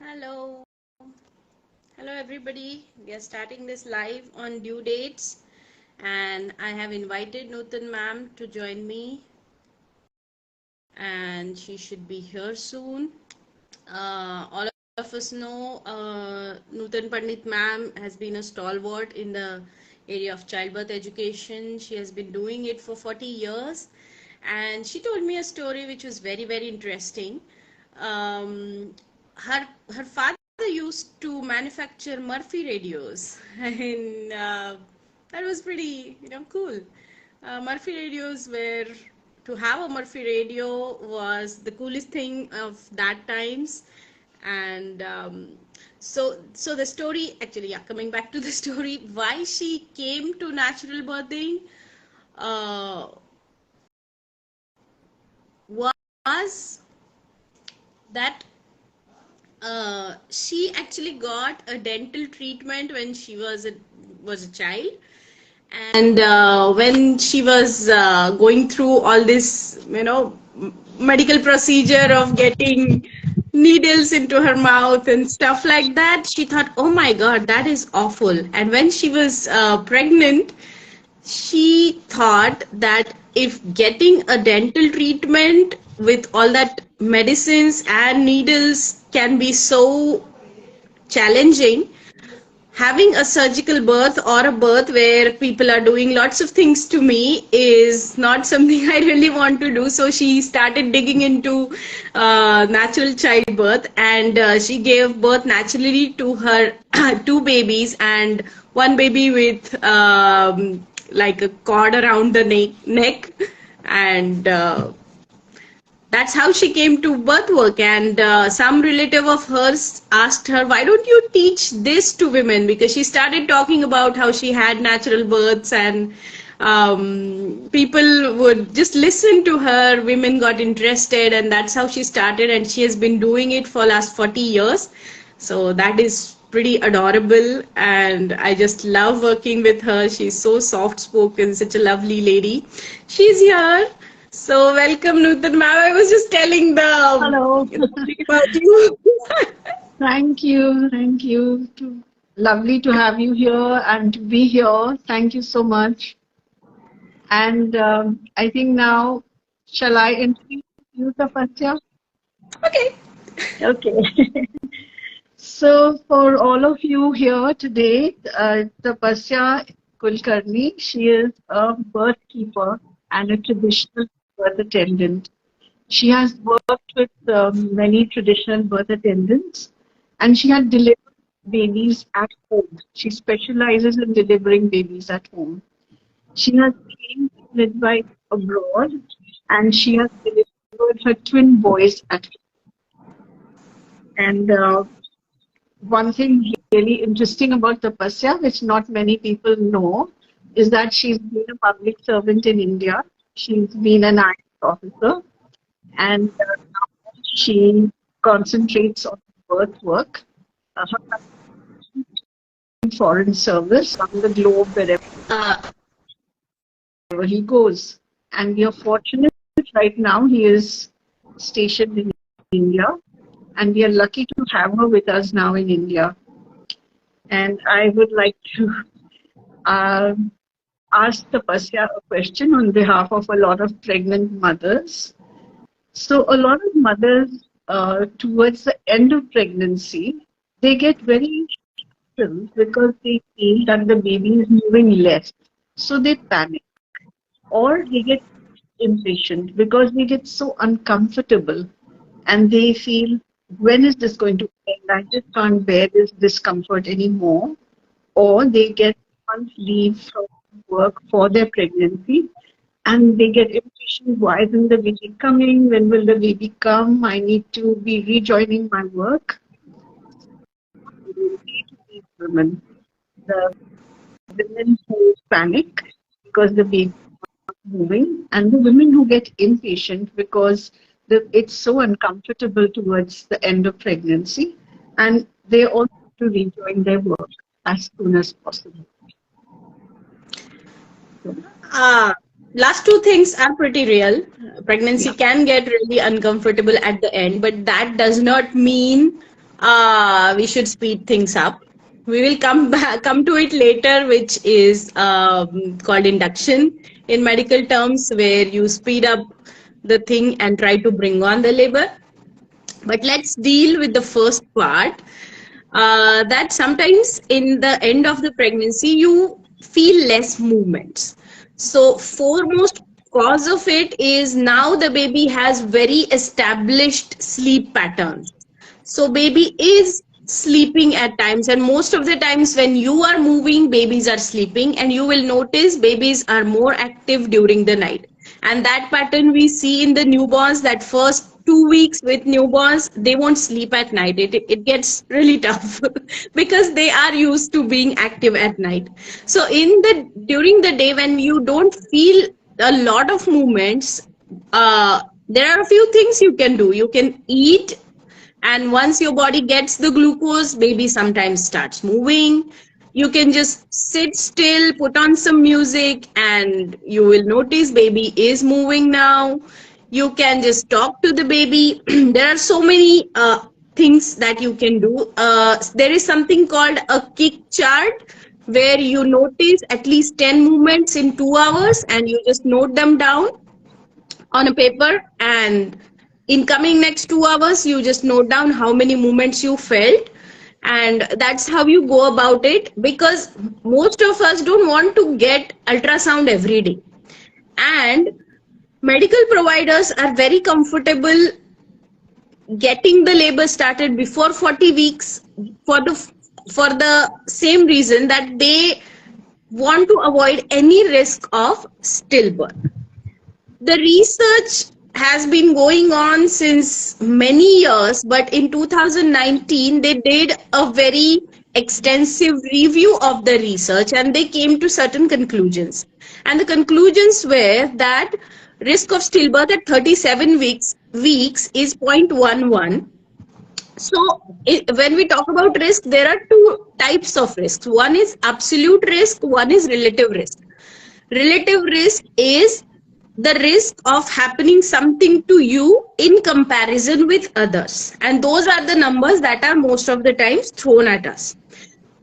Hello. Hello everybody. We are starting this live on due dates and I have invited Nutan ma'am to join me and she should be here soon. All of us know Nutan Pandit ma'am has been a stalwart in the area of childbirth education. She has been doing it for 40 years and she told me a story which was very interesting. Um, her father used to manufacture Murphy radios and that was pretty cool. Murphy radios were to have a Murphy radio was the coolest thing of that times and so the story actually, yeah, coming back to the story, why she came to natural birthing uh, was that she actually got a dental treatment when she was a child, and when she was going through all this, medical procedure of getting needles into her mouth and stuff like that, she thought, oh my god, that is awful. And when she was pregnant, she thought that if getting a dental treatment with all that medicines and needles can be so challenging, having a surgical birth or a birth where people are doing lots of things to me is not something I really want to do. So she started digging into natural childbirth, and she gave birth naturally to her two babies, and one baby with like a cord around the neck and that's how she came to birth work. And some relative of hers asked her, why don't you teach this to women? Because she started talking about how she had natural births, and people would just listen to her. Women got interested, and that's how she started, and she has been doing it for last 40 years. So that is pretty adorable, and I just love working with her. She's so soft spoken, such a lovely lady. She's here. So welcome, Nutan ma'am. I was just telling the Hello. thing about you. Thank you. Thank you. Lovely to have you here and to be here. Thank you so much. And I think now, shall I introduce you, Tapasya? Okay. Okay. So for all of you here today, Tapasya Kulkarni, she is a birth keeper and a traditional birth attendant. She has worked with many traditional birth attendants, and she had delivered babies at home. She specializes in delivering babies at home. She has trained midwives abroad, and she has delivered her twin boys at home. And one thing really interesting about Tapasya, which not many people know, is that she's been a public servant in India. She's been an IAS officer, and now she concentrates on birth work. Her husband is in foreign service on the globe wherever he goes. And we are fortunate right now he is stationed in India, and we are lucky to have her with us now in India. And I would like to ask Tapasya a question on behalf of a lot of pregnant mothers. So a lot of mothers towards the end of pregnancy, they get very stressed because they feel that the baby is moving less. So they panic, or they get impatient because they get so uncomfortable and they feel, when is this going to end? I just can't bear this discomfort anymore. Or they get months leave from work for their pregnancy, and they get impatient. Why isn't the baby coming? When will the baby come? I need to be rejoining my work. What do you say to these women? The women who panic because the baby is not moving, and the women who get impatient because it's so uncomfortable towards the end of pregnancy, and they also want to rejoin their work as soon as possible. Uh, last two things are pretty real. Pregnancy Yeah. can get really uncomfortable at the end, but that does not mean we should speed things up. We will come to it later, which is called induction in medical terms, where you speed up the thing and try to bring on the labor. But let's deal with the first part, that sometimes in the end of the pregnancy you feel less movements. So foremost cause of it is now the baby has very established sleep patterns. So baby is sleeping at times, and most of the times when you are moving, babies are sleeping, and you will notice babies are more active during the night. And that pattern we see in the newborns, that first 2 weeks with newborns, they won't sleep at night. It gets really tough because they are used to being active at night. So during the day when you don't feel a lot of movements, there are a few things you can do. You can eat, and once your body gets the glucose, baby sometimes starts moving. You can just sit still, put on some music, and you will notice baby is moving now. You can just talk to the baby. There are so many things that you can do. There is something called a kick chart, where you notice at least 10 movements in 2 hours and you just note them down on a paper, and in coming next 2 hours you just note down how many movements you felt, and that's how you go about it. Because most of us don't want to get ultrasound every day, and medical providers are very comfortable getting the labor started before 40 weeks for the same reason that they want to avoid any risk of stillbirth. The research has been going on since many years, but in 2019 they did a very extensive review of the research and they came to certain conclusions. And the conclusions were that risk of stillbirth at 37 weeks is 0.11. So when we talk about risk, there are two types of risks. One is absolute risk, one is relative risk. Relative risk is the risk of happening something to you in comparison with others. And those are the numbers that are most of the times thrown at us.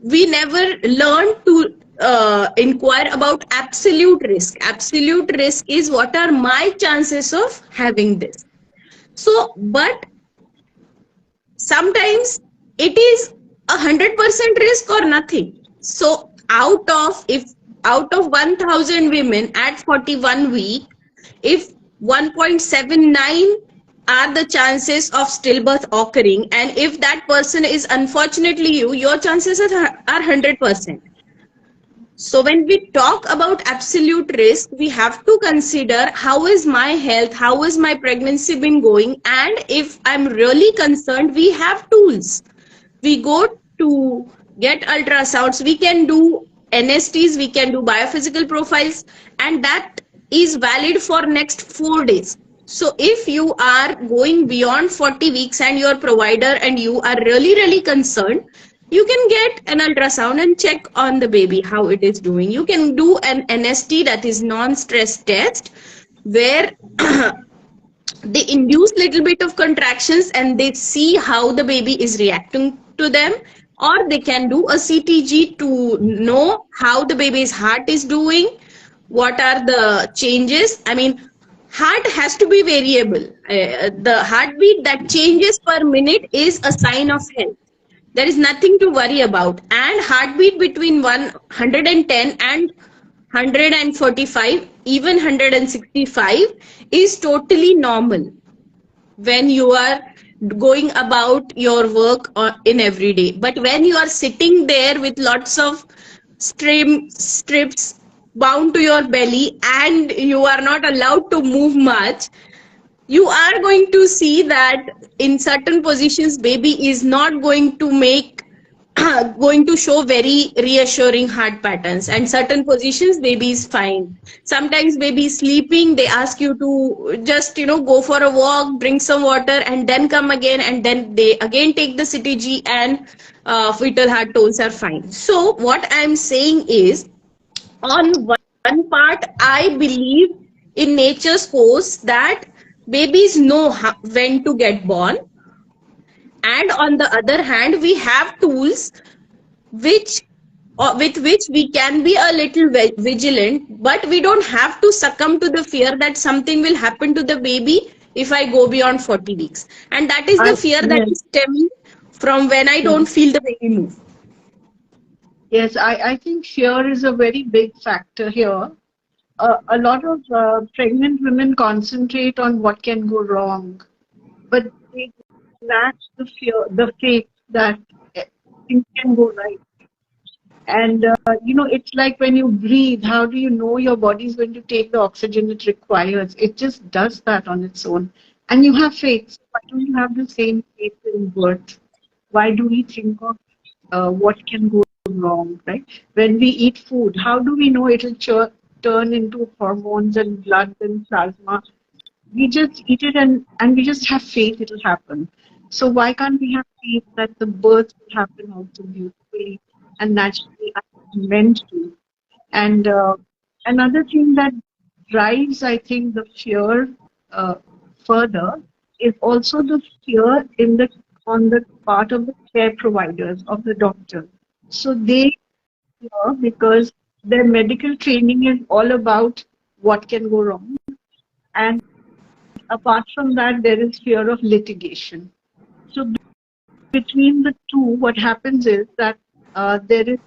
We never learn to inquire about absolute risk. Absolute risk is what are my chances of having this. So, but sometimes it is 100% risk or nothing. So out of 1000 women at 41 week, if 1.79 are the chances of stillbirth occurring, and if that person is unfortunately you, your chances are 100%. So when we talk about absolute risk, we have to consider how is my health, how is my pregnancy been going, and if I'm really concerned, we have tools. We go to get ultrasounds, we can do NSTs, we can do biophysical profiles, and that is valid for next 4 days. So if you are going beyond 40 weeks and your provider and you are really concerned, you can get an ultrasound and check on the baby how it is doing. You can do an NST, that is non-stress test, where they induce little bit of contractions and they see how the baby is reacting to them. Or they can do a CTG to know how the baby's heart is doing, what are the changes. I mean, heart has to be variable. The heartbeat that changes per minute is a sign of health. There is nothing to worry about. And heartbeat between 110 and 145, even 165 is totally normal when you are going about your work in every day. But when you are sitting there with lots of strips bound to your belly and you are not allowed to move much, you are going to see that in certain positions baby is not going to going to show very reassuring heart patterns, and certain positions baby is fine. Sometimes baby is sleeping, they ask you to just go for a walk, drink some water and then come again, and then they again take the CTG and fetal heart tones are fine. So what I'm saying is, on one part I believe in nature's force that babies know when to get born, And on the other hand, we have tools which with which we can be a little vigilant, but we don't have to succumb to the fear that something will happen to the baby if I go beyond 40 weeks. And that is the fear that Yes, is stemming from when I yes, don't feel the baby move. yes. I think fear is a very big factor here. A lot of pregnant women concentrate on what can go wrong, but they lack the fear, the faith that things can go right. And it's like when you breathe, how do you know your body is going to take the oxygen it requires? It just does that on its own. And you have faith. So why don't you have the same faith in birth? Why do we think of what can go wrong, right? When we eat food, how do we know it'll turn into hormones and blood and plasma? We just eat it and we just have faith it'll happen. So why can't we have faith that the birth will happen also beautifully and naturally as it's meant to? And another thing that drives, I think, the fear uh, further is also the fear in the on the part of the care providers of the doctor. So they fear because their medical training is all about what can go wrong, and apart from that, there is fear of litigation. So between the two, what happens is that there is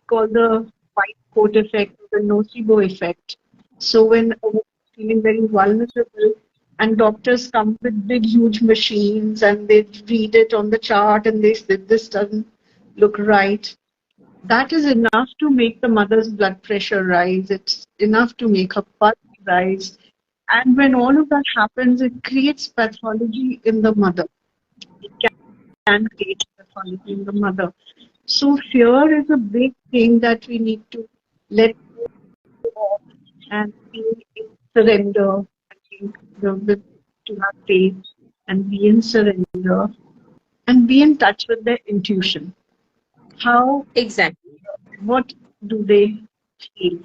called the white coat effect or the nocebo effect. So when a woman is feeling very vulnerable and doctors come with big huge machines and they read it on the chart and they say this doesn't look right, that is enough to make the mother's blood pressure rise. It's enough to make her pulse rise. And when all of that happens, it creates pathology in the mother. It can create pathology in the mother. So fear is a big thing that we need to let go of and be in surrender. I think to have faith and be in surrender and be in touch with their intuition. How, Exactly. what do they feel?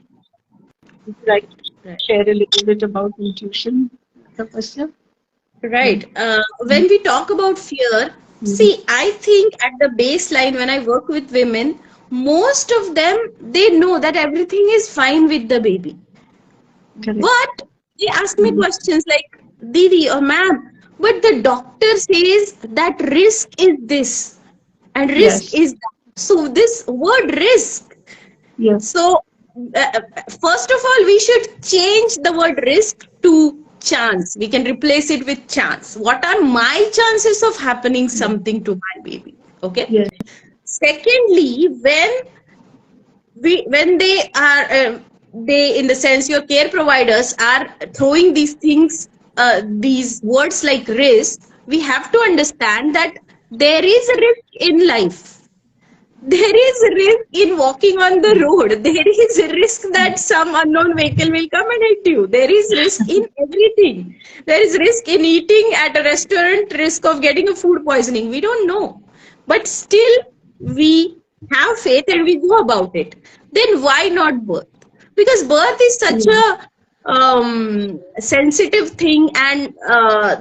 Would you like to Right. share a little bit about intuition, Tapasya? Right. When we talk about fear, Mm-hmm. see, I think at the baseline, when I work with women, most of them, they know that everything is fine with the baby. Correct. But they ask me Mm-hmm. questions like, Didi or ma'am, but the doctor says that risk is this and risk Yes. is that. So, this word risk. Yes. So, first of all, we should change the word risk to chance. We can replace it with chance. What are my chances of happening something to my baby? Okay. Yes. Secondly, when they are they in the sense your care providers are throwing these things, these words like risk, we have to understand that there is a risk in life. There is a risk in walking on the road. There is a risk that some unknown vehicle will come and hit you. There is risk in everything. There is risk in eating at a restaurant, risk of getting a food poisoning. We don't know. But still, we have faith and we go about it. Then why not birth? Because birth is such Mm. a sensitive thing, and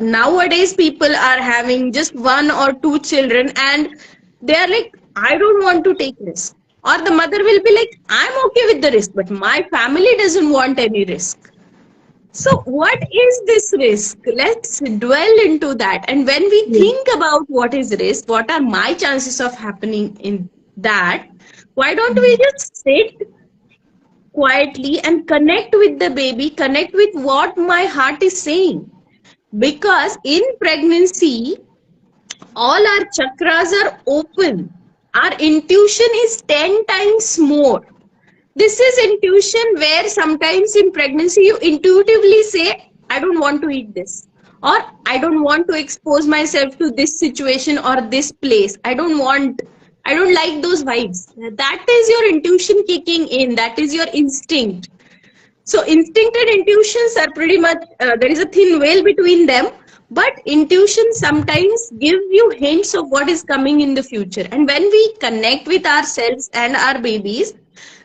nowadays people are having just one or two children and they are like, I don't want to take risk, or the mother will be like, I'm okay with the risk but my family doesn't want any risk. So what is this risk? Let's dwell into that. And when we Yes. think about what is risk, what are my chances of happening in that, why don't we just sit quietly and connect with the baby, connect with what my heart is saying? Because in pregnancy, all our chakras are open. Our intuition is 10 times more. This is intuition where sometimes in pregnancy you intuitively say, I don't want to eat this, or I don't want to expose myself to this situation or this place. I don't like those vibes. That is your intuition kicking in. That is your instinct. So instinct and intuitions are pretty much, there is a thin veil between them, but intuition sometimes gives you hints of what is coming in the future. And when we connect with ourselves and our babies,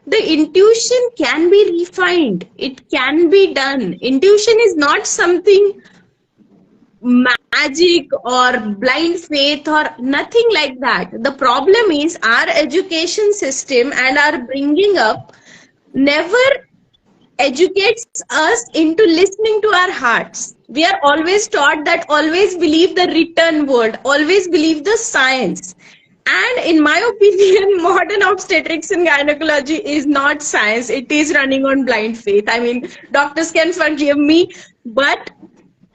the intuition can be refined. It can be done. Intuition is not something magic or blind faith or nothing like that. The problem is our education system and our bringing up never educates us into listening to our hearts. We are always taught that always believe the written word, always believe the science. And in my opinion, modern obstetrics and gynecology is not science. It is running on blind faith. I mean, doctors can forgive me, but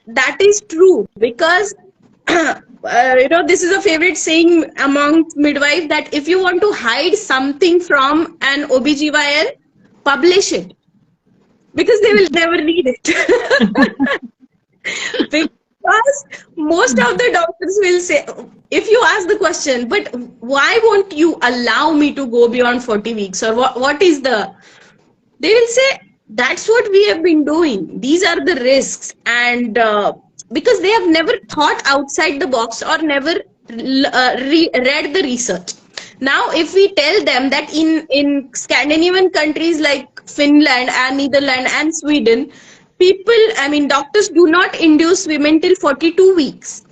that is true because this is a favorite saying among midwives that if you want to hide something from an OBGYN, publish it because they will never read it. Because most of the doctors will say, if you ask the question, but why won't you allow me to go beyond 40 weeks or what is the, they will say, that's what we have been doing. These are the risks. And because they have never thought outside the box or never read the research. Now, if we tell them that in Scandinavian countries like Finland and Netherlands and Sweden, doctors do not induce women till 42 weeks.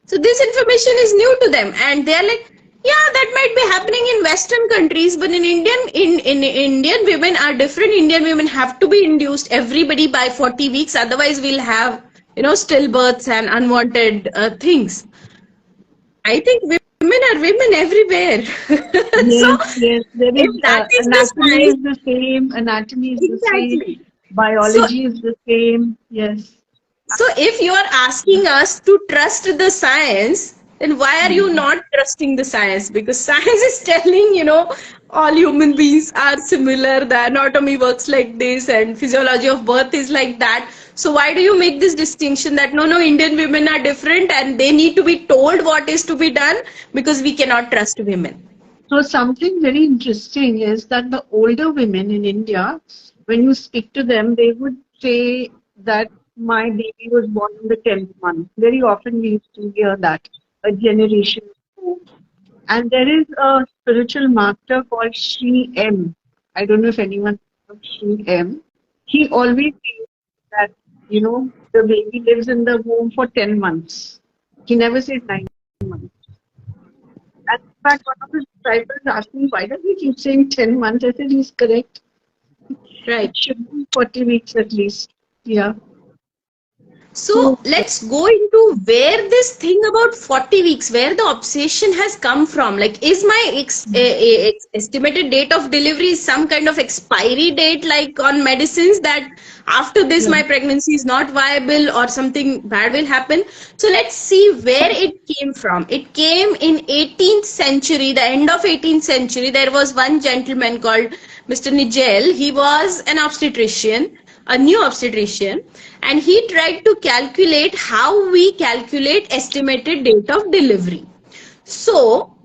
So this information is new to them and they're like, yeah, that might be happening in Western countries, but in Indian women are different. Indian women have to be induced everybody by 40 weeks. Otherwise we'll have, stillbirths and unwanted things. I think women are women everywhere. Yes, yes. There is, anatomy is the same. Anatomy is the same. Biology is the same. Yes. So if you are asking us to trust the science, then why are you not trusting the science? Because science is telling, all human beings are similar. The anatomy works like this and physiology of birth is like that. So why do you make this distinction that no, Indian women are different and they need to be told what is to be done because we cannot trust women? So something very interesting is that the older women in India, when you speak to them, they would say that my baby was born in the 10th month. Very often we used to hear that a generation ago. And there is a spiritual master called Sri M. I don't know if anyone knows Sri M. He always says that, the baby lives in the womb for 10 months. He never says 9 months. And in fact, one of his disciples asked me, why does he keep saying 10 months? I said, he's correct. Right. It should be 40 weeks at least. Yeah. So let's go into where this thing about 40 weeks, where the obsession has come from. Like, is my estimated date of delivery some kind of expiry date, like on medicines, that after this my pregnancy is not viable or something bad will happen? So let's see where it came from. It came in 18th century, the end of 18th century. There was one gentleman called Mr. Nigel. He was an obstetrician, a new obstetrician, and he tried to calculate how we calculate estimated date of delivery. So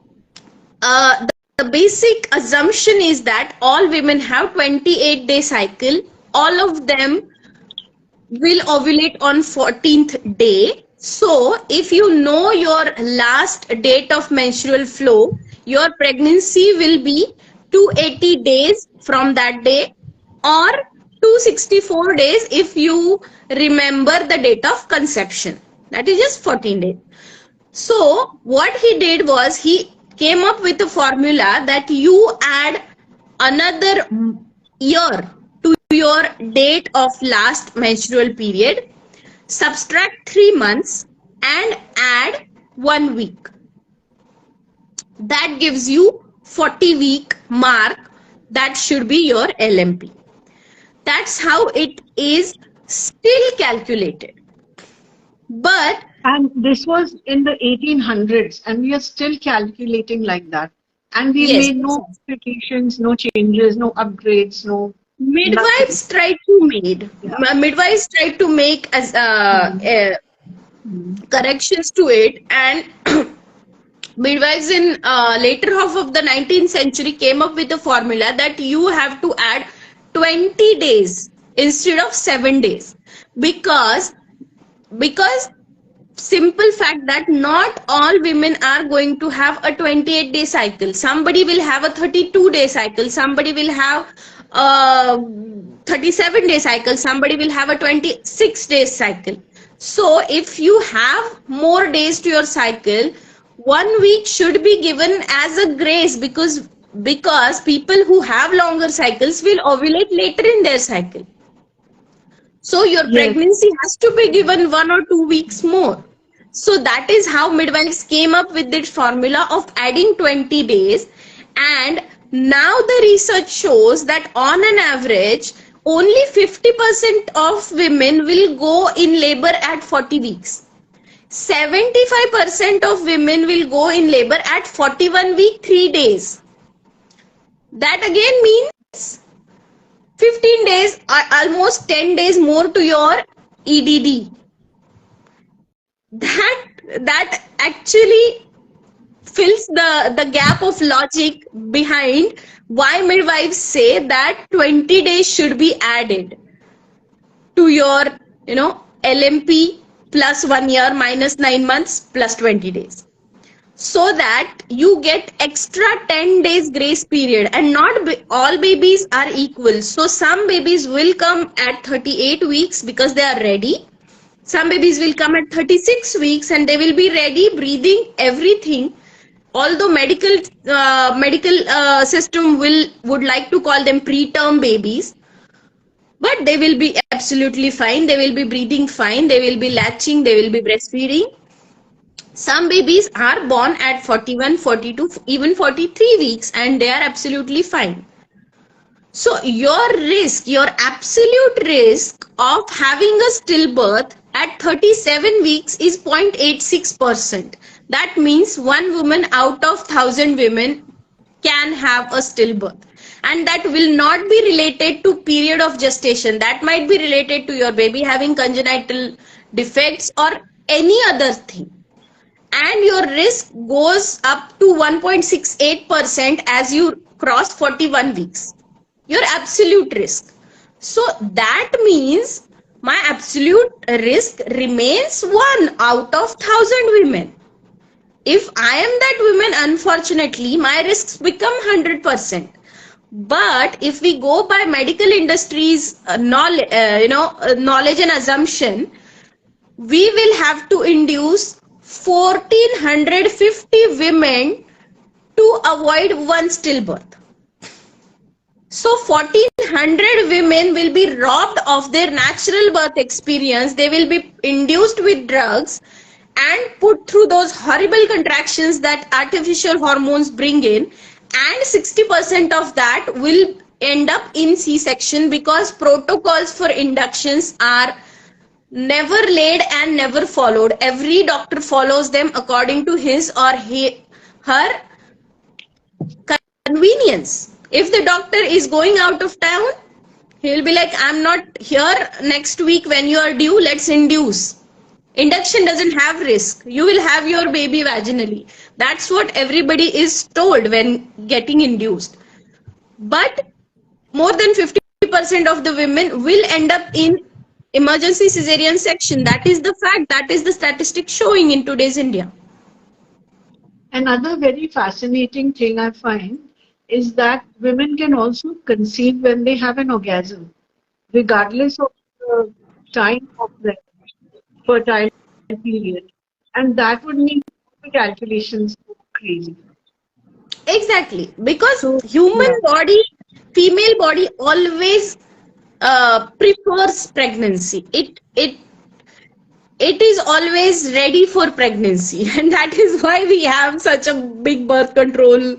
the basic assumption is that all women have 28-day cycle. All of them will ovulate on 14th day. So if you know your last date of menstrual flow, your pregnancy will be 280 days from that day, or 264 days if you remember the date of conception. That is just 14 days. So what he did was he came up with a formula that you add another year to your date of last menstrual period, subtract 3 months and add 1 week. That gives you 40-week mark. That should be your LMP. That's how it is still calculated. And this was in the 1800s, and we are still calculating like that. And we made no modifications, no changes, no upgrades, no. Midwives tried to make as corrections to it, and midwives in later half of the 19th century came up with a formula that you have to add 20 days instead of 7 days, because simple fact that not all women are going to have a 28-day cycle. Somebody will have a 32-day cycle, somebody will have a 37-day cycle, somebody will have a 26-day cycle. So if you have more days to your cycle, 1 week should be given as a grace, because people who have longer cycles will ovulate later in their cycle. So your Yes. pregnancy has to be given 1 or 2 weeks more. So that is how midwives came up with this formula of adding 20 days. And now the research shows that on an average, only 50% of women will go in labor at 40 weeks. 75% of women will go in labor at 41 week 3 days. That again means 15 days, almost 10 days more to your EDD. That actually fills the gap of logic behind why midwives say that 20 days should be added to your, LMP plus 1 year minus 9 months plus 20 days. So that you get extra 10 days grace period. And not all babies are equal. So some babies will come at 38 weeks because they are ready. Some babies will come at 36 weeks and they will be ready, breathing, everything. Although medical system would like to call them preterm babies, but they will be absolutely fine. They will be breathing fine. They will be latching. They will be breastfeeding. Some babies are born at 41, 42, even 43 weeks, and they are absolutely fine. So your absolute risk of having a stillbirth at 37 weeks is 0.86%. That means one woman out of 1,000 women can have a stillbirth. And that will not be related to period of gestation. That might be related to your baby having congenital defects or any other thing. And your risk goes up to 1.68% as you cross 41 weeks. Your absolute risk. So that means my absolute risk remains 1 out of 1,000 women. If I am that woman, unfortunately, my risks become 100%. But if we go by medical industry's knowledge and assumption, we will have to induce 1,450 women to avoid one stillbirth. So 1,400 women will be robbed of their natural birth experience. They will be induced with drugs and put through those horrible contractions that artificial hormones bring in, and 60% of that will end up in C-section because protocols for inductions are never laid and never followed. Every doctor follows them according to his or her convenience. If the doctor is going out of town, he'll be like, I'm not here next week when you are due, let's induce. Induction doesn't have risk. You will have your baby vaginally. That's what everybody is told when getting induced. But more than 50% of the women will end up in emergency cesarean section. That is the fact. That is the statistic showing in today's India. Another very fascinating thing I find is that women can also conceive when they have an orgasm, regardless of the time of the fertile period. And that would make the calculations crazy. Exactly. Because human body, female body always prefers pregnancy. It is always ready for pregnancy, and that is why we have such a big birth control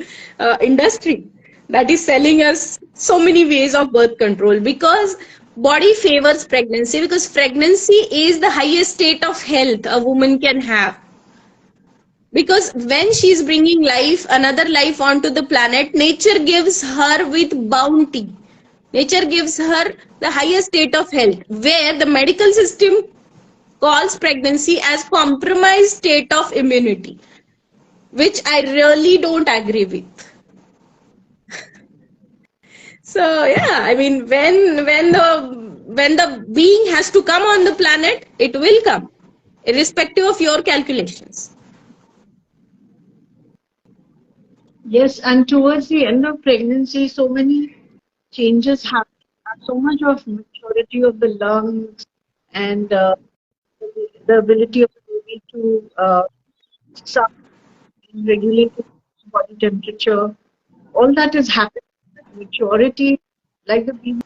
industry that is selling us so many ways of birth control, because body favors pregnancy, because pregnancy is the highest state of health a woman can have. Because when she is bringing life, another life onto the planet, nature gives her with bounty. Nature gives her the highest state of health, where the medical system calls pregnancy as compromised state of immunity, which I really don't agree with. So yeah, I mean, when the being has to come on the planet, it will come, irrespective of your calculations. Yes, and towards the end of pregnancy, so many changes happen, so much of maturity of the lungs and the ability of the baby to suck, regulate its body temperature, all that is happening. Maturity, like the baby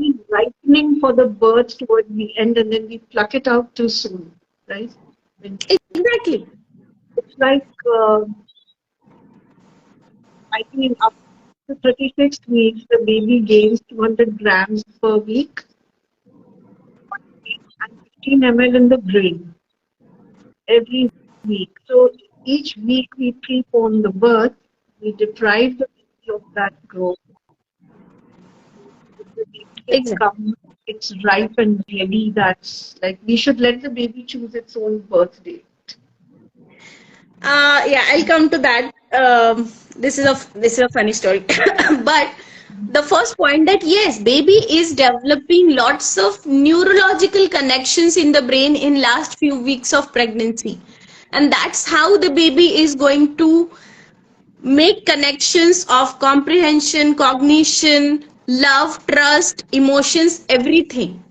is ripening for the birth towards the end, and then we pluck it out too soon, right? Exactly. It's like, I think up to 36 weeks, the baby gains 200 grams per week and 15 ml in the brain every week. So each week we prepone the birth, we deprive the baby of that growth. The baby can Exactly. come, it's ripe and ready. That's like we should let the baby choose its own birthday. Yeah, I'll come to that. This is a funny story, but the first point that yes, baby is developing lots of neurological connections in the brain in last few weeks of pregnancy, and that's how the baby is going to make connections of comprehension, cognition, love, trust, emotions, everything.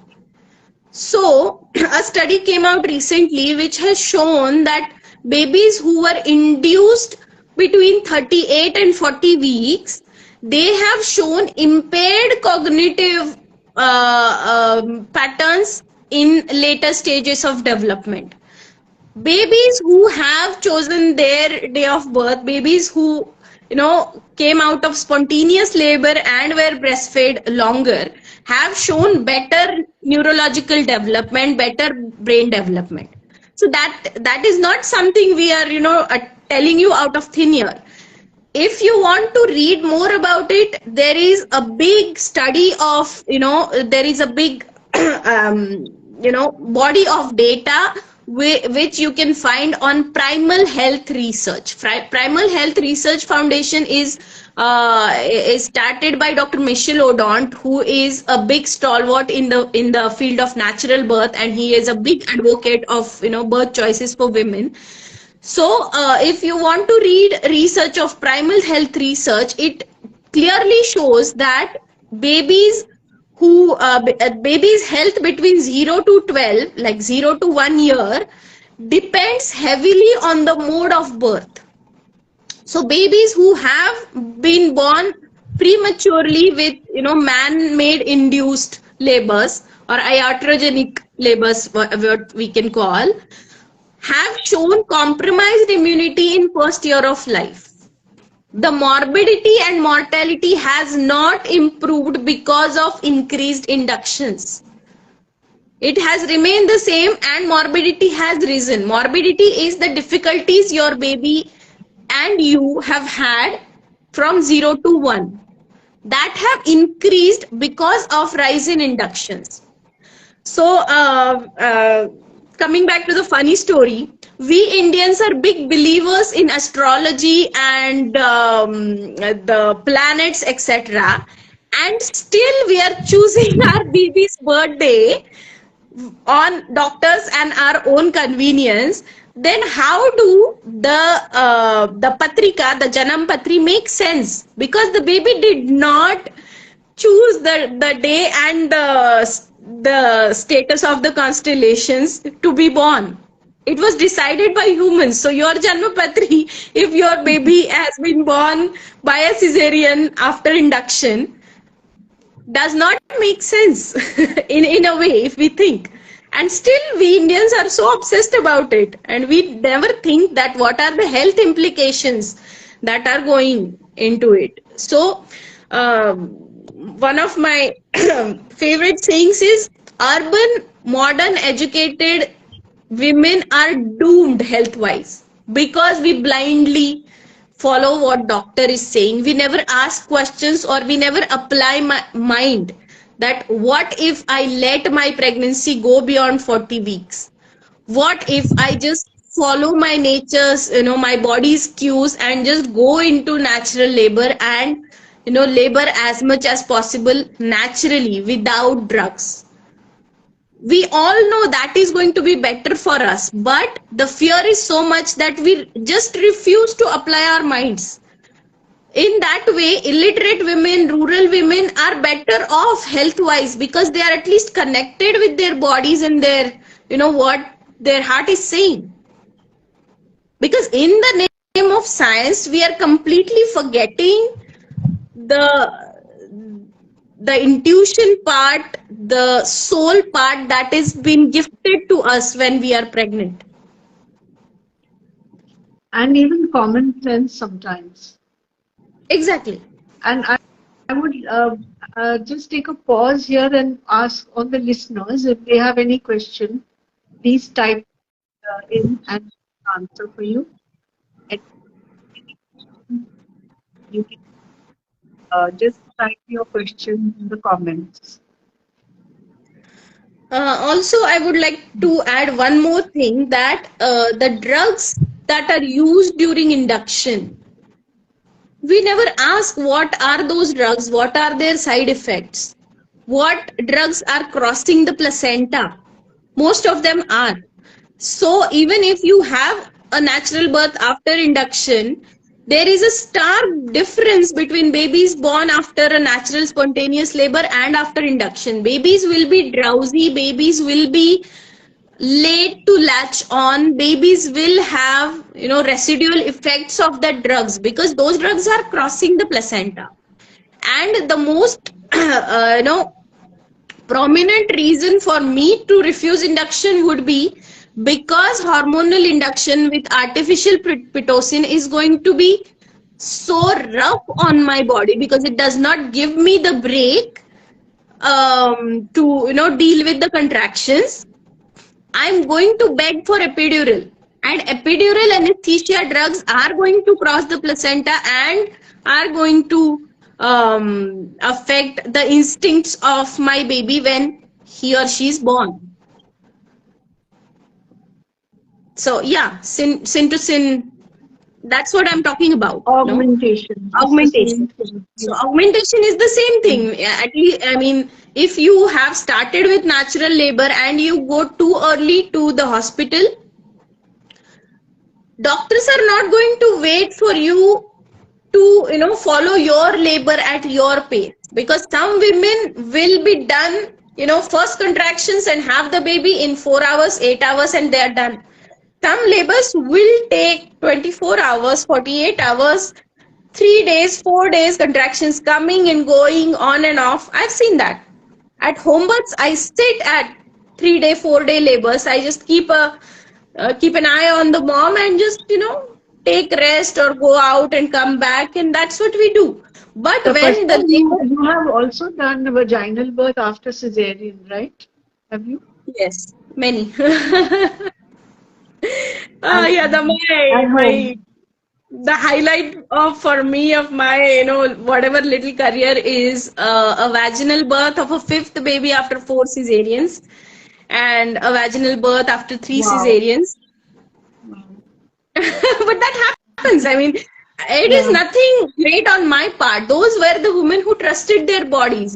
So, a study came out recently which has shown that babies who were induced between 38 and 40 weeks, they have shown impaired cognitive patterns in later stages of development. Babies who have chosen their day of birth, babies who came out of spontaneous labor and were breastfed longer, have shown better neurological development, better brain development. So that is not something we are telling you out of thin air. If you want to read more about it, there is a big study of there is a big body of data which you can find on Primal Health Research. Primal Health Research Foundation is started by Dr. Michel Odont, who is a big stalwart in the field of natural birth, and he is a big advocate of birth choices for women. So, if you want to read research of Primal Health Research, it clearly shows that babies babies' health between 0 to 12, like 0 to 1 year, depends heavily on the mode of birth. So, babies who have been born prematurely with man-made induced labors or iatrogenic labors, what we can call, have shown compromised immunity in first year of life. The morbidity and mortality has not improved because of increased inductions. It has remained the same and morbidity has risen. Morbidity is the difficulties your baby and you have had from 0 to 1 that have increased because of rise in inductions. So, coming back to the funny story, we Indians are big believers in astrology and the planets, etc. And still, we are choosing our baby's birthday on doctors and our own convenience. Then, how do the patrika, the Janam Patri, make sense? Because the baby did not choose the day and the status of the constellations to be born. It was decided by humans. So your Janmapatri, if your baby has been born by a cesarean after induction, does not make sense in a way if we think. And still we Indians are so obsessed about it, and we never think that what are the health implications that are going into it. So one of my favorite sayings is urban, modern, educated women are doomed health-wise because we blindly follow what doctor is saying. We never ask questions or we never apply my mind that what if I let my pregnancy go beyond 40 weeks? What if I just follow my nature's, my body's cues and just go into natural labor and labor as much as possible naturally without drugs? We all know that is going to be better for us, but the fear is so much that we just refuse to apply our minds. In that way, illiterate women, rural women are better off health wise because they are at least connected with their bodies and their what their heart is saying. Because in the name of science, we are completely forgetting the intuition part, the soul part that is been gifted to us when we are pregnant. And even common sense sometimes. Exactly. And I would just take a pause here and ask all the listeners if they have any question, please type in and answer for you. And you can just type your question in the comments. Also, I would like to add one more thing, that the drugs that are used during induction, we never ask what are those drugs, what are their side effects, what drugs are crossing the placenta. Most of them are. So even if you have a natural birth after induction, there is a stark difference between babies born after a natural spontaneous labor and after induction. Babies will be drowsy, babies will be late to latch on, babies will have, residual effects of the drugs, because those drugs are crossing the placenta. And the most prominent reason for me to refuse induction would be because hormonal induction with artificial pitocin is going to be so rough on my body, because it does not give me the break to deal with the contractions. I'm going to beg for epidural, and epidural anesthesia drugs are going to cross the placenta and are going to affect the instincts of my baby when he or she is born. So yeah, syntocin, that's what I'm talking about. Augmentation. Augmentation. So augmentation is the same thing. At least, I mean, if you have started with natural labor and you go too early to the hospital, doctors are not going to wait for you to follow your labor at your pace, because some women will be done first contractions and have the baby in 4 hours, 8 hours, and they are done. Some labors will take 24 hours, 48 hours, 3 days, 4 days, contractions coming and going on and off. I've seen that. At home births, I sit at 3-day, 4-day labors. I just keep an eye on the mom and just take rest or go out and come back, and that's what we do. But So when the you have also done vaginal birth after cesarean, right? Have you? yes, many. Yeah, the highlight of for me of my whatever little career is a vaginal birth of a fifth baby after 4 cesareans, and a vaginal birth after 3 cesareans. But that happens. I mean, it is nothing great on my part. Those were the women who trusted their bodies.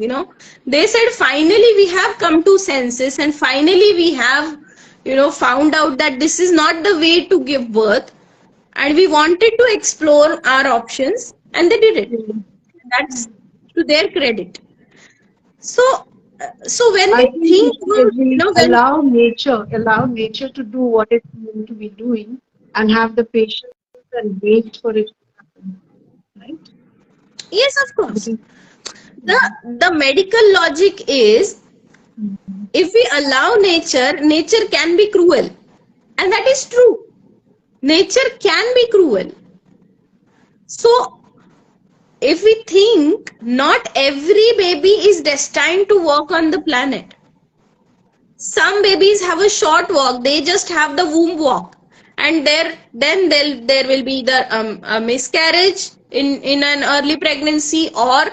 They said, finally we have come to senses, and finally we have found out that this is not the way to give birth, and we wanted to explore our options, and they did it. That's to their credit. So when I we think allow nature to do what it's meant to be doing, and have the patience and wait for it to happen, right? yes, of course, the medical logic is, if we allow nature can be cruel, and that is true. Nature can be cruel. So if we think, not every baby is destined to walk on the planet. Some babies have a short walk, they just have the womb walk, and there will be a miscarriage in an early pregnancy, or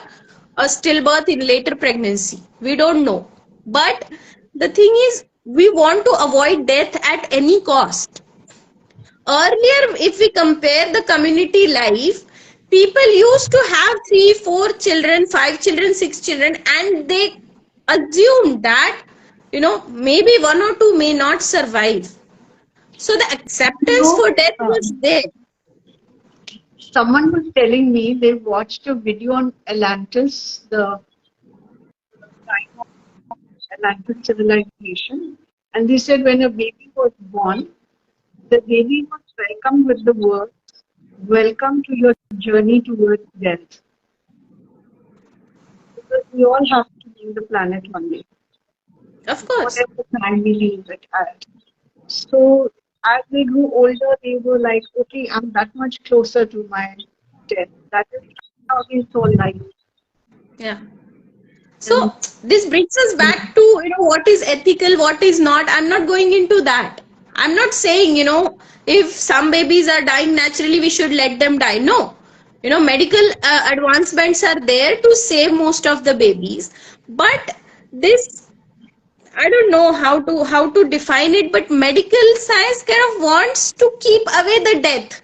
a stillbirth in later pregnancy. We don't know. But the thing is, we want to avoid death at any cost. Earlier, if we compare the community life, people used to have 3, 4 children, 5 children, 6 children, and they assumed that maybe 1 or 2 may not survive. So the acceptance for death was there. Someone was telling me they watched a video on Atlantis, the time of Atlantis civilization, And they said when a baby was born, the baby was welcomed with the words, "Welcome to your journey towards death." Because we all have to leave the planet one day, Of course. whatever time we leave it at. So as they grew older, they were like, okay, I'm that much closer to my death. That is how they saw life. Yeah. And So this brings us back to, what is ethical, what is not. I'm not going into that. I'm not saying, if some babies are dying naturally, we should let them die. No. Medical advancements are there to save most of the babies. But this, I don't know how to define it, but medical science kind of wants to keep away the death.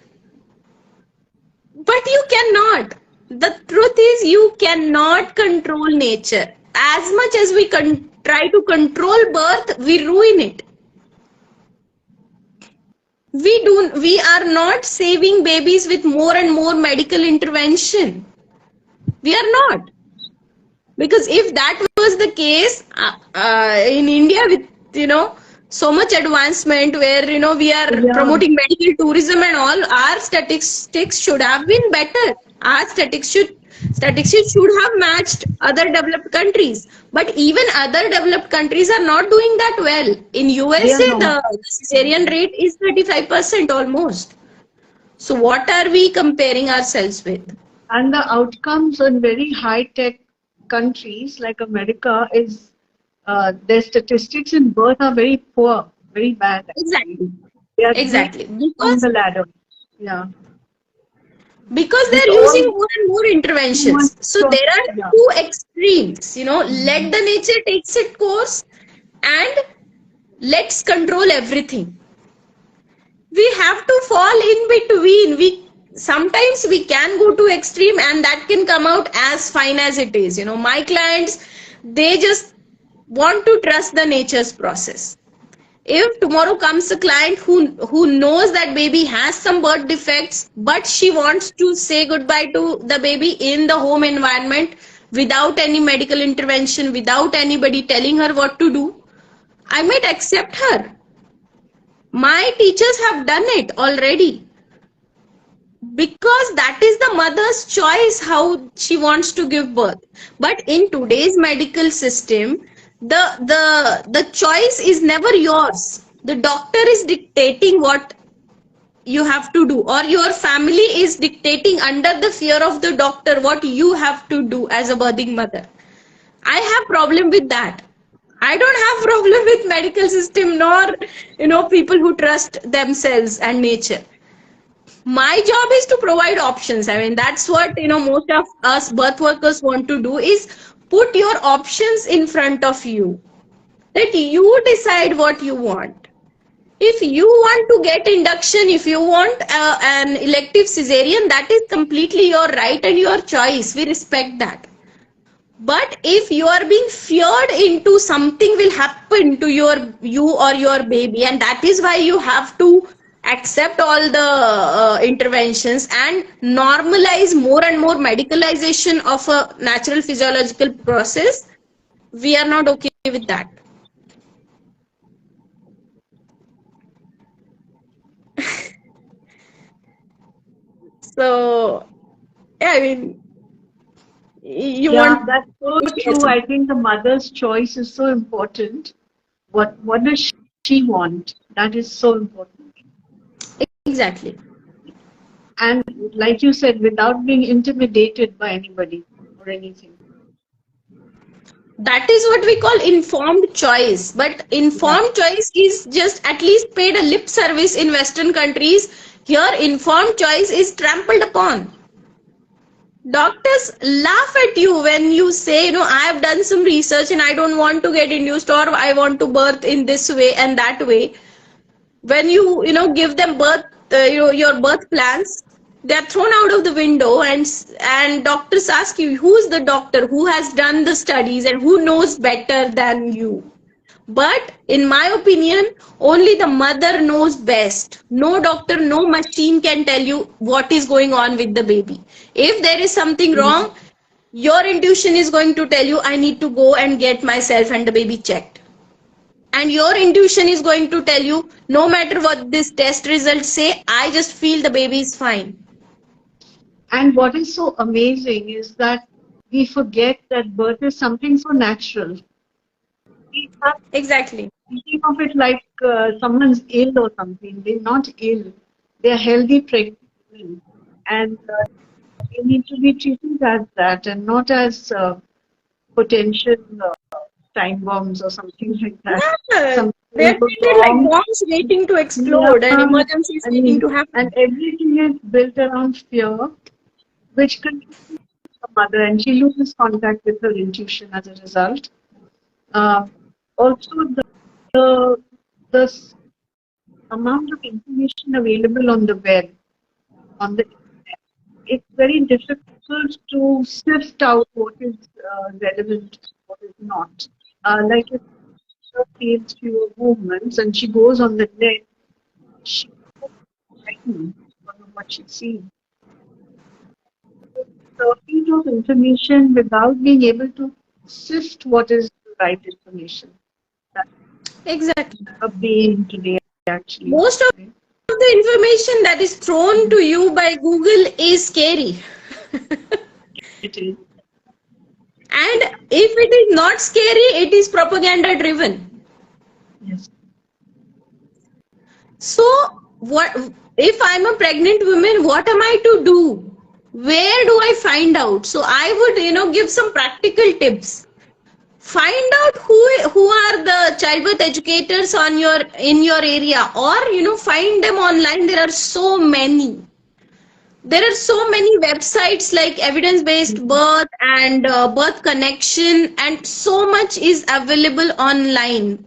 But you cannot. The truth is, you cannot control nature. As much as we try to control birth, we ruin it. We are not saving babies with more and more medical intervention. We are not. Because if that was the case, in India with, so much advancement where, we are yeah, promoting medical tourism and all, our statistics should have been better. Our statistics should have matched other developed countries. But even other developed countries are not doing that well. In they are USA, not. the cesarean rate is 35% almost. So what are we comparing ourselves with? And the outcomes in very high-tech countries like America is their statistics in birth are very poor, very bad actually. Exactly. They are very Exactly. on the ladder. Yeah. Because With they're all using more and more too much interventions. So of, there are yeah. two extremes, let the nature takes its course and let's control everything. We have to fall in between. Sometimes we can go to extreme and that can come out as fine as it is. My clients, they just want to trust the nature's process. If tomorrow comes a client who knows that baby has some birth defects, but she wants to say goodbye to the baby in the home environment without any medical intervention, without anybody telling her what to do, I might accept her. My teachers have done it already, because that is the mother's choice how she wants to give birth. But in today's medical system, the choice is never yours. The doctor is dictating what you have to do, or your family is dictating under the fear of the doctor what you have to do as a birthing mother. I have problem with that. I don't have problem with medical system, nor people who trust themselves and nature. My job is to provide options. I mean, that's what most of us birth workers want to do, is put your options in front of you, that you decide what you want. If you want to get induction, if you want an elective cesarean, that is completely your right and your choice. We respect that. But if you are being feared into something will happen to you or your baby, and that is why you have to accept all the interventions and normalize more and more medicalization of a natural physiological process, we are not okay with that. So, yeah, I mean, you Yeah, want that's so to share true. some. I think the mother's choice is so important. What does she want? That is so important. Exactly. And like you said, without being intimidated by anybody or anything. That is what we call informed choice. But Yeah. informed choice is just at least paid a lip service in Western countries. Here, informed choice is trampled upon. Doctors laugh at you when you say, I have done some research and I don't want to get induced, or I want to birth in this way and that way. When you give them birth, your birth plans, they are thrown out of the window, and doctors ask you, who's the doctor who has done the studies and who knows better than you? But in my opinion, only the mother knows best. No doctor, no machine can tell you what is going on with the baby. If there is something Mhm. wrong, your intuition is going to tell you, I need to go and get myself and the baby checked. and your intuition is going to tell you, no matter what this test results say, I just feel the baby is fine. And what is so amazing is that we forget that birth is something so natural. We have Exactly. thinking of it like someone's ill or something. They're not ill. They're healthy pregnant women. And they need to be treated as that and not as potential time bombs or something like that. Yeah, Something they're will go treated like wrong. bombs waiting to Yeah, explode and emergencies I waiting mean, to and happen. everything is built around fear, which confuses the mother, and she loses contact with her intuition as a result. Uh, Also, the the amount of information available on the web, on the internet, it's very difficult to sift out what is relevant, what is not. Like if she feels fewer movements and she goes on the net, she gets frightened because of what she sees. Surfeit of information without being able to sift what is the right information. That's Exactly. a bane today, actually. Most of Right? the information that is thrown to you by Google is scary. It is. And if it is not scary, it is propaganda driven. Yes. So, what if I'm a pregnant woman? What am I to do? Where do I find out? So, I would, give some practical tips. Find out who are the childbirth educators in your area, or find them online. There are so many. There are so many websites like evidence based birth and birth connection, and so much is available online.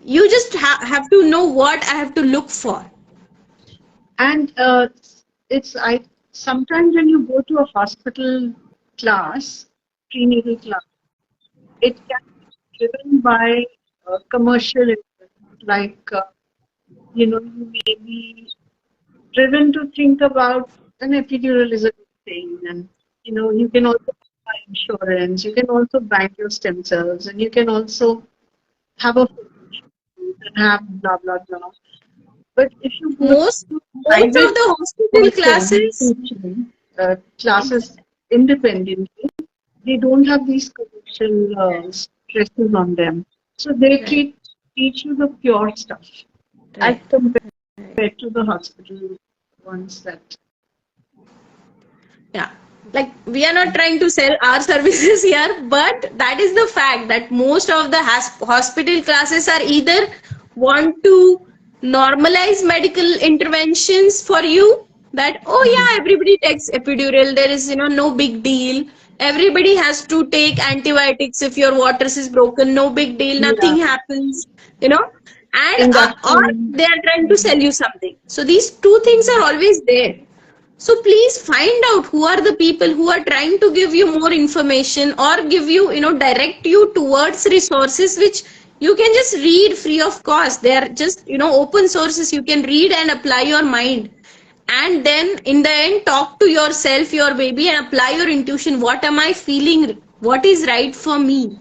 You just have to know what I have to look for. And it's I sometimes when you go to a hospital class, prenatal class, it can be driven by commercial interests, like you may be driven to think about an epidural is a good thing, and you can also buy insurance, you can also bank your stem cells, and you can also have a and have blah blah blah. But if you go to Most of private the hospital person classes. teaching classes independently, they don't have these commercial stresses on them. So they Right, teach you the pure stuff as right. compared to the hospital ones that. Yeah, like we are not trying to sell our services here, but that is the fact that most of the hospital classes are either want to normalize medical interventions for you, that oh Mhm. yeah, everybody takes epidural, there is no big deal, everybody has to take antibiotics if your waters is broken, no big deal, Yeah, nothing happens, you know and or induction. they are trying to sell you something. So these two things are always there. So please find out who are the people who are trying to give you more information, or give you, direct you towards resources which you can just read free of cost. They are just, open sources. You can read and apply your mind. And then in the end, talk to yourself, your baby, and apply your intuition. What am I feeling? What is right for me?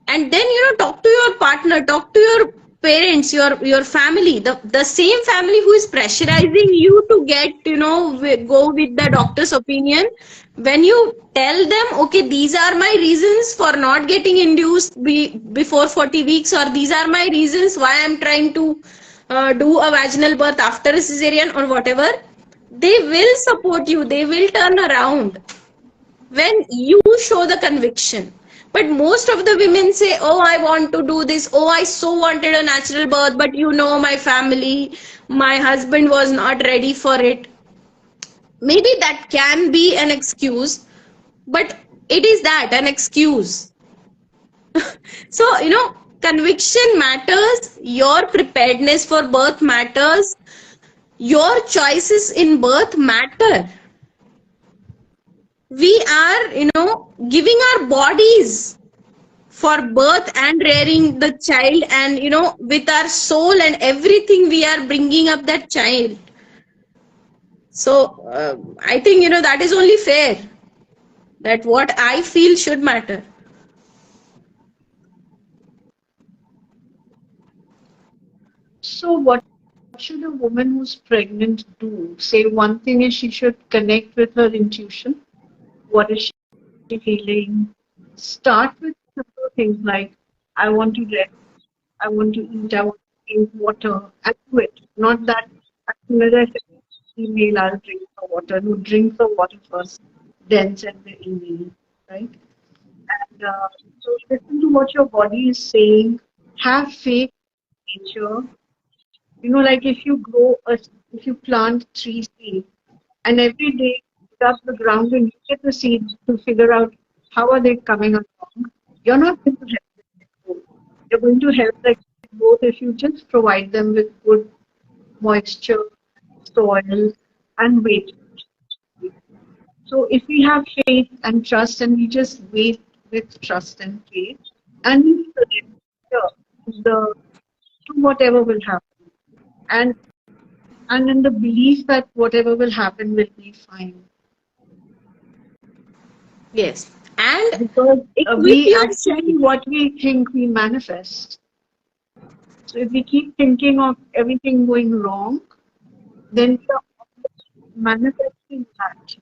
And then talk to your partner, talk to your parents, your family, the same family who is pressurizing you to get, go with the doctor's opinion. When you tell them, okay, these are my reasons for not getting induced before 40 weeks, or these are my reasons why I'm trying to do a vaginal birth after a cesarean or whatever, they will support you, they will turn around when you show the conviction. But most of the women say, oh, I want to do this, oh, I so wanted a natural birth, but my family, my husband was not ready for it. Maybe that can be an excuse, but it is that an excuse. So conviction matters, your preparedness for birth matters, your choices in birth matter. We are giving our bodies for birth and rearing the child, and with our soul and everything we are bringing up that child. So I think that is only fair, that what I feel should matter. So what should a woman who's pregnant do? Say one thing is she should connect with her intuition. What is she feeling? Start with simple things like I want to rest, I want to eat, I want to drink water, and do it. Not that as soon as I send the email, I'll drink the water. No, drink the water first, then send the email, right? And so listen to what your body is saying. Have faith in nature. You know, like if you plant 3 seeds, and every day you dig up the ground and look at the seeds to figure out how are they coming along, you're not going to help them grow. You're going to help them growth if you just provide them with good moisture, soil, and wait. So if we have faith and trust and we just wait with trust and faith and we surrender to whatever will happen. And in the belief that whatever will happen will be fine. Yes. And because we actually what we think we manifest. So if we keep thinking of everything going wrong, then we are manifesting that.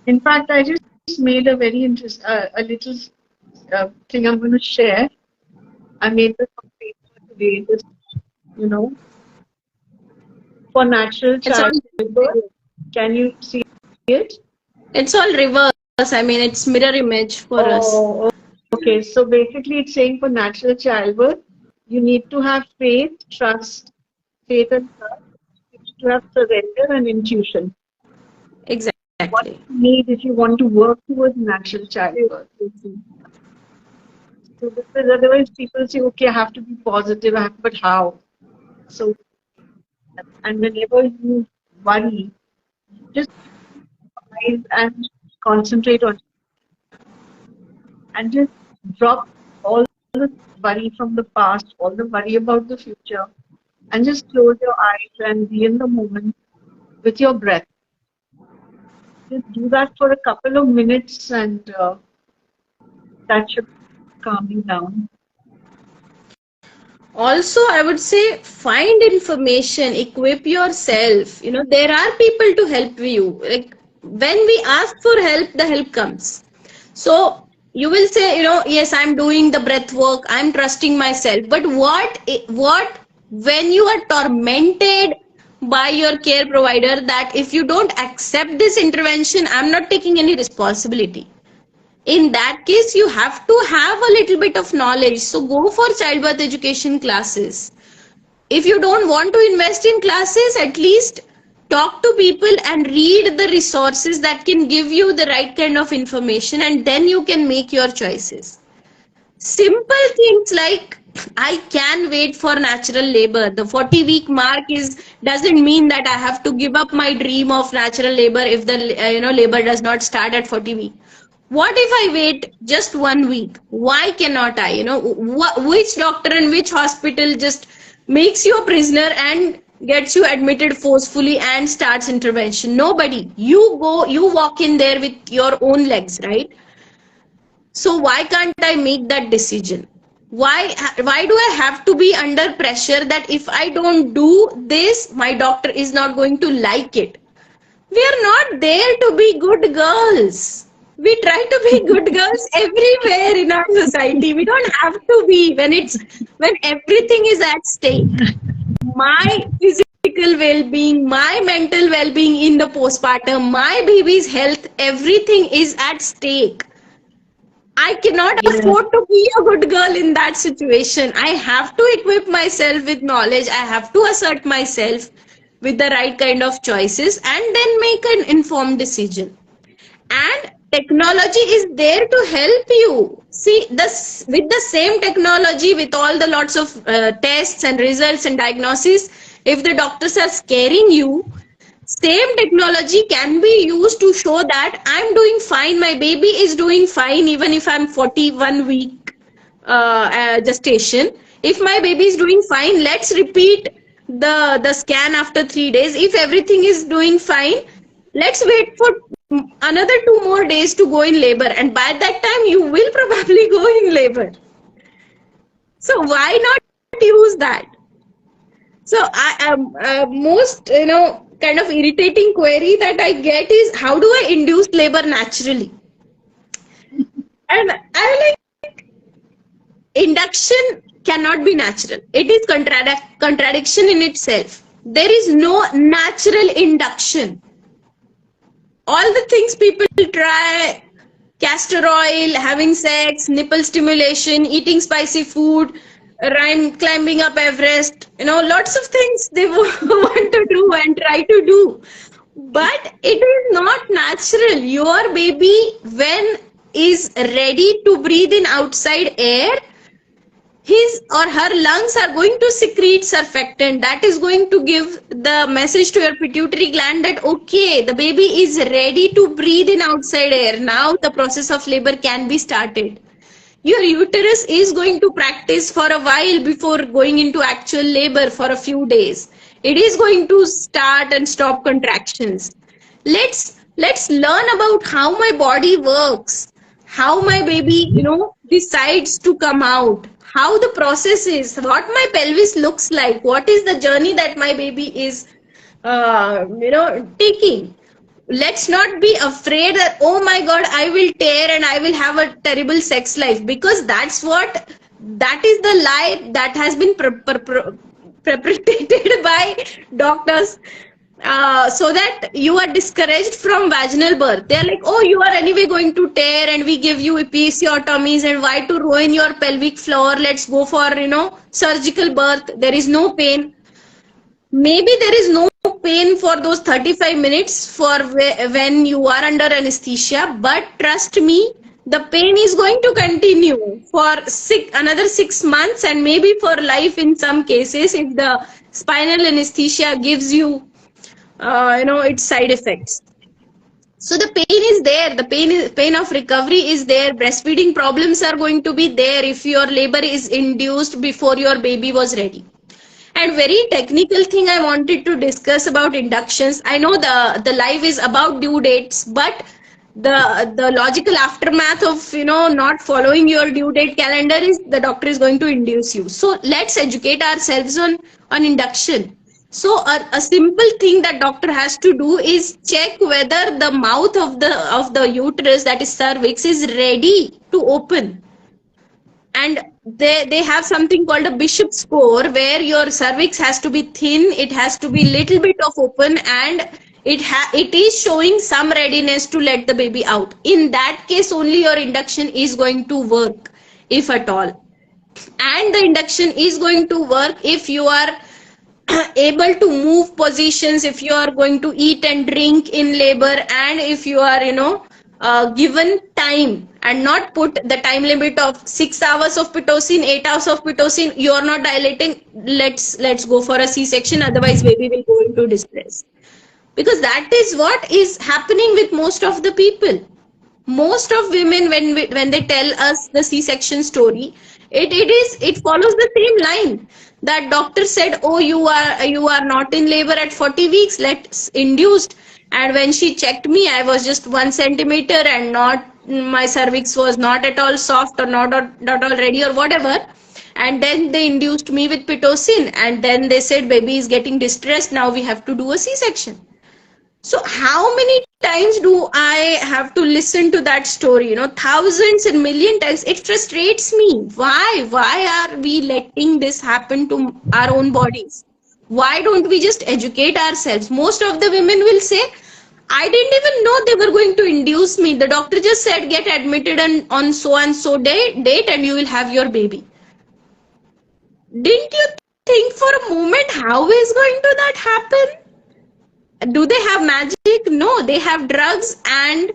In fact, I just made a very a little thing I'm going to share. I made this on paper today, just, you know, for natural childbirth. Can you see it? It's all reverse. I mean, it's mirror image for us. Okay, so basically it's saying for natural childbirth, you need to have faith, trust, faith and trust. You need to have surrender and intuition. Exactly. What you need if you want to work towards natural childbirth. So because otherwise people say, okay, I have to be positive, but how? So, and whenever you worry, just eyes and concentrate on it. And just drop all the worry from the past, all the worry about the future, and just close your eyes and be in the moment with your breath. Just do that for a couple of minutes and that should calm you down. Also, I would say find information, equip yourself. You know, there are people to help you. Like when we ask for help, the help comes. So you will say, you know, yes, I'm doing the breath work, I'm trusting myself. But what when you are tormented by your care provider that if you don't accept this intervention, I'm not taking any responsibility. In that case, you have to have a little bit of knowledge. So go for childbirth education classes. If you don't want to invest in classes, at least talk to people and read the resources that can give you the right kind of information, and then you can make your choices. Simple things like I can wait for natural labor. The 40-week mark doesn't mean that I have to give up my dream of natural labor if the labor does not start at 40 week. What if I wait just 1 week? Why cannot I? Which doctor and which hospital just makes you a prisoner and gets you admitted forcefully and starts intervention? Nobody. You walk in there with your own legs, right? So why can't I make that decision? Why do I have to be under pressure that if I don't do this, my doctor is not going to like it? We are not there to be good girls. We try to be good girls everywhere in our society. We don't have to be when everything is at stake. My physical well-being, my mental well-being in the postpartum, my baby's health, everything is at stake. I cannot afford to be a good girl in that situation. I have to equip myself with knowledge. I have to assert myself with the right kind of choices and then make an informed decision. And technology is there to help you. See, with the same technology, with all the lots of tests and results and diagnoses, if the doctors are scaring you, same technology can be used to show that I'm doing fine, my baby is doing fine, even if I'm 41 week gestation. If my baby is doing fine, let's repeat the scan after 3 days. If everything is doing fine, let's wait for another 2 more days to go in labor, and by that time you will probably go in labor. So why not use that. So I am most kind of irritating query that I get is, how do I induce labor naturally? And I'm like, induction cannot be natural. It is contradiction in itself. There is no natural induction. All the things people try, castor oil, having sex, nipple stimulation, eating spicy food, climbing up Everest, lots of things they want to do and try to do. But it is not natural. Your baby, when is ready to breathe in outside air, his or her lungs are going to secrete surfactant. That is going to give the message to your pituitary gland that, okay, the baby is ready to breathe in outside air. Now the process of labor can be started. Your uterus is going to practice for a while before going into actual labor for a few days. It is going to start and stop contractions. Let's learn about how my body works, how my baby, decides to come out, how the process is, what my pelvis looks like, what is the journey that my baby is, taking. Let's not be afraid that, oh my God, I will tear and I will have a terrible sex life, because that is the lie that has been perpetrated by doctors. So that you are discouraged from vaginal birth. They are like, oh, you are anyway going to tear and we give you episiotomies, and why to ruin your pelvic floor? Let's go for, surgical birth. There is no pain. Maybe there is no pain for those 35 minutes for when you are under anesthesia, but trust me, the pain is going to continue for another 6 months, and maybe for life in some cases if the spinal anesthesia gives you its side effects. So the pain is there. The pain of recovery is there. Breastfeeding problems are going to be there if your labor is induced before your baby was ready. And very technical thing I wanted to discuss about inductions. I know the live is about due dates, but the logical aftermath of not following your due date calendar is the doctor is going to induce you. So let's educate ourselves on induction. So a simple thing that doctor has to do is check whether the mouth of the uterus, that is cervix, is ready to open. And they have something called a Bishop score, where your cervix has to be thin, it has to be little bit of open, and it is showing some readiness to let the baby out. In that case only your induction is going to work, if at all. And the induction is going to work if you are able to move positions, if you are going to eat and drink in labor, and if you are given time and not put the time limit of 6 hours of Pitocin, 8 hours of Pitocin, you are not dilating, let's go for a C-section, otherwise baby will go into distress. Because that is what is happening with most of the people. Most of women, when they tell us the C-section story, it follows the same line. That doctor said, oh, you are not in labor at 40 weeks, let's induced. And when she checked me, I was just 1 centimeter and my cervix was not at all soft or not all ready or whatever. And then they induced me with Pitocin, and then they said baby is getting distressed, now we have to do a C-section. So how many times do I have to listen to that story? Thousands and million times. It frustrates me. Why are we letting this happen to our own bodies? Why don't we just educate ourselves? Most of the women will say, I didn't even know they were going to induce me. The doctor just said get admitted on so and so date and you will have your baby. Didn't you think for a moment how is going to that happen? Do they have magic? No, they have drugs and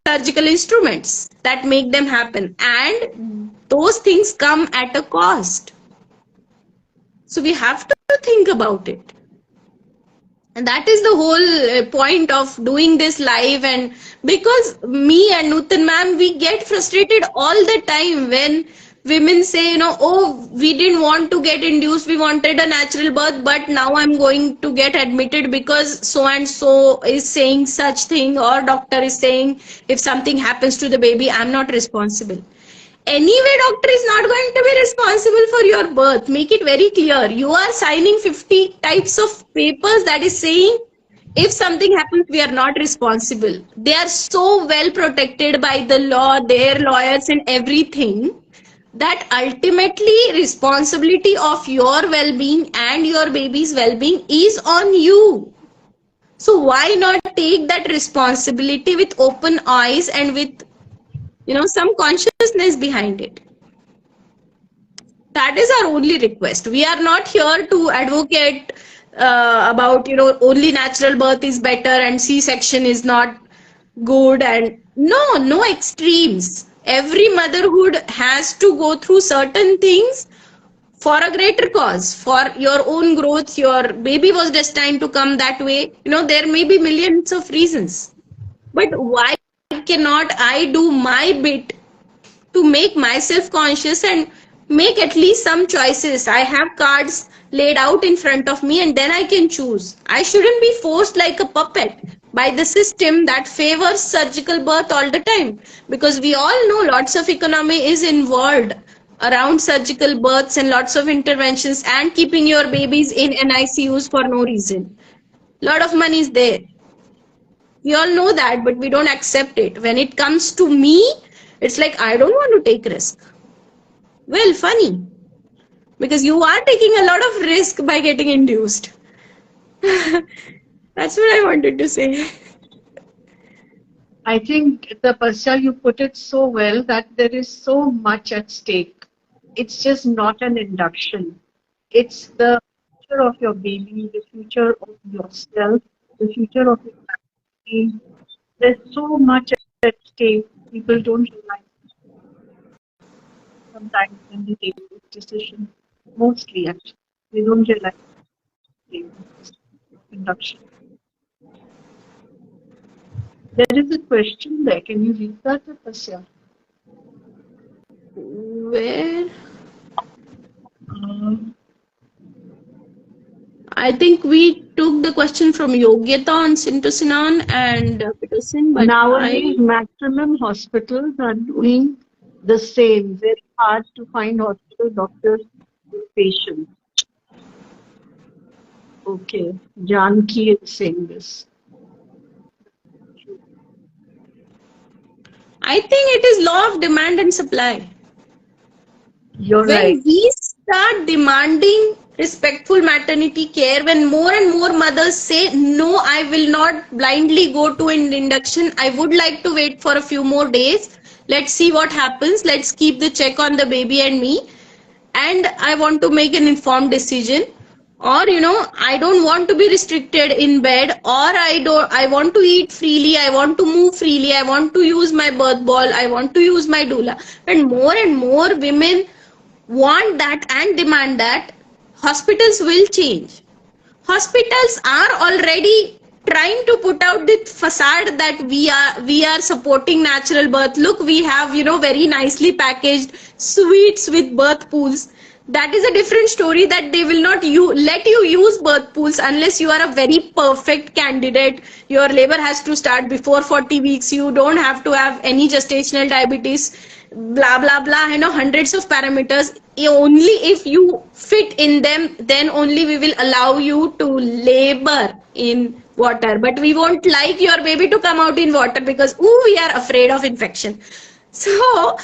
surgical instruments that make them happen, and those things come at a cost. So we have to think about it. And that is the whole point of doing this live. And because me and Nutan ma'am, we get frustrated all the time when women say, oh, we didn't want to get induced, we wanted a natural birth, but now I'm going to get admitted because so and so is saying such thing, or doctor is saying if something happens to the baby, I'm not responsible. Anyway, doctor is not going to be responsible for your birth. Make it very clear. You are signing 50 types of papers that is saying if something happens, we are not responsible. They are so well protected by the law, their lawyers and everything, that ultimately responsibility of your well-being and your baby's well-being is on you. So why not take that responsibility with open eyes and with some consciousness behind it? That is our only request. We are not here to advocate about only natural birth is better and C-section is not good, and no extremes. Every motherhood has to go through certain things for a greater cause, for your own growth. Your baby was destined to come that way. There may be millions of reasons, but why cannot I do my bit to make myself conscious and make at least some choices? I have cards laid out in front of me and then I can choose. I shouldn't be forced like a puppet by the system that favors surgical birth all the time, because we all know lots of economy is involved around surgical births and lots of interventions and keeping your babies in NICUs for no reason. Lot of money is there. We all know that, but we don't accept it. When it comes to me, it's like I don't want to take risk. Well, funny, because you are taking a lot of risk by getting induced. That's what I wanted to say. I think, Tapasya, you put it so well that there is so much at stake. It's just not an induction. It's the future of your baby, the future of yourself, the future of your family. There's so much at stake. People don't realize sometimes when they take this decision. Mostly, actually, they don't realize induction. There is a question there. Can you read that, Tapasya? Where? I think we took the question from Yogyata on Syntocinon and Pitocin, but nowadays maximum hospitals are doing the same. Very hard to find hospital doctors with patients. Okay, Janki is saying this. I think it is law of demand and supply. You're when right. we start demanding respectful maternity care, when more and more mothers say, no, I will not blindly go to an induction, I would like to wait for a few more days, let's see what happens, let's keep the check on the baby and me, and I want to make an informed decision, or I don't want to be restricted in bed, or I want to eat freely, I want to move freely, I want to use my birth ball, I want to use my doula. And more women want that and demand that, hospitals will change. Hospitals are already trying to put out the facade that we are supporting natural birth. Look, we have very nicely packaged suites with birth pools. That is a different story, that they will not let you use birth pools unless you are a very perfect candidate. Your labor has to start before 40 weeks. You don't have to have any gestational diabetes, blah, blah, blah, hundreds of parameters. Only if you fit in them, then only we will allow you to labor in water. But we won't like your baby to come out in water because, we are afraid of infection. So,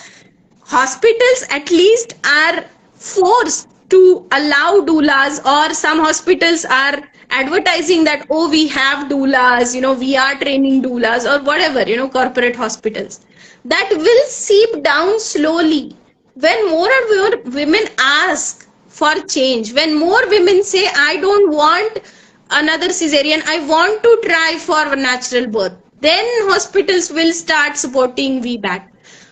hospitals at least are forced to allow doulas, or some hospitals are advertising that, we have doulas, we are training doulas, or whatever, corporate hospitals. That will seep down slowly. When more and more women ask for change, when more women say, I don't want another cesarean, I want to try for natural birth, then hospitals will start supporting VBAC.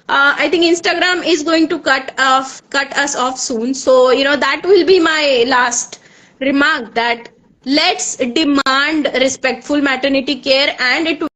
I think Instagram is going to cut us off soon. So, that will be my last remark, that let's demand respectful maternity care, and it